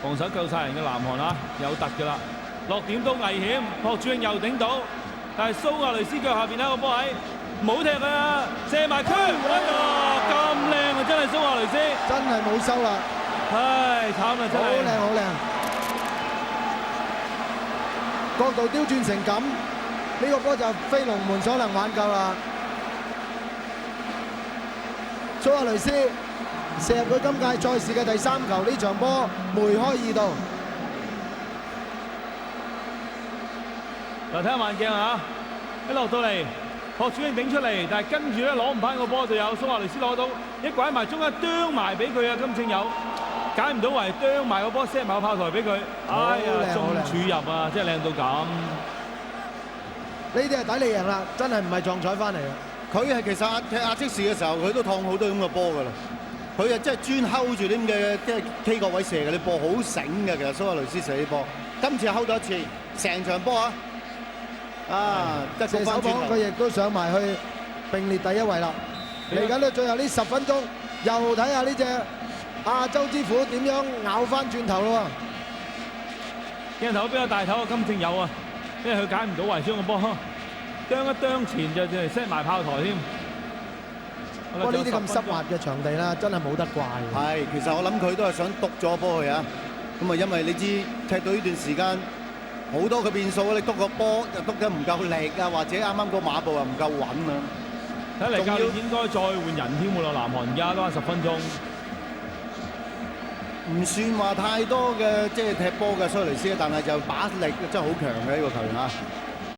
防守夠晒人嘅南韓啊，有突㗎啦，落點都危險，朴柱英又頂到，但係蘇亞雷斯腳下邊呢個波位唔好踢佢啊，射埋區，哎呀咁靚啊，真係蘇亞雷斯，真係冇收啦，唉慘啦真係，好靚好靚，角度刁轉成咁，呢個波就非龍門所能挽救啦。蘇亞雷斯射入佢今屆賽事嘅第3球，呢場波梅開2度。嗱睇下慢鏡啊，一落到嚟，朴柱英頂出嚟，但係跟住咧攞唔翻個波就有蘇亞雷斯攞到，一拐埋中間啄埋俾佢啊，金正友解唔到圍，啄埋個波 set 埋個炮台俾佢，哎呀中柱入啊，真係靚到咁。呢啲係抵你贏啦，真係唔係撞彩翻嚟嘅。佢係其實踢亞積士嘅時候，佢都燙好多咁嘅波㗎啦。佢係真係專睺住啲咁嘅即係 K 角位射嘅啲波，好醒嘅。其實蘇亞雷斯射啲波，今次睺到一次，成場波得射手榜佢亦都上埋去並列第1位啦。嚟緊到最後呢10分鐘，又睇下呢隻亞洲之虎點樣咬翻轉頭咯鏡頭比較大頭啊，金正友啊，因為佢解唔到圍將個波，啄一啄前就係 set 埋炮台添。不過呢啲咁濕滑嘅場地啦，真係冇得怪。係，其實我諗佢都係想篤咗波去啊。咁啊，因為你知踢到呢段時間好多嘅變數，你篤個波又篤得唔夠力啊，或者啱啱個馬步又唔夠穩啊。睇嚟教練應該再換人添喎，南韓而家都係10分鐘。唔算話太多嘅即係踢波嘅蘇亞雷斯，但係就把力真係好強嘅呢個球員啊！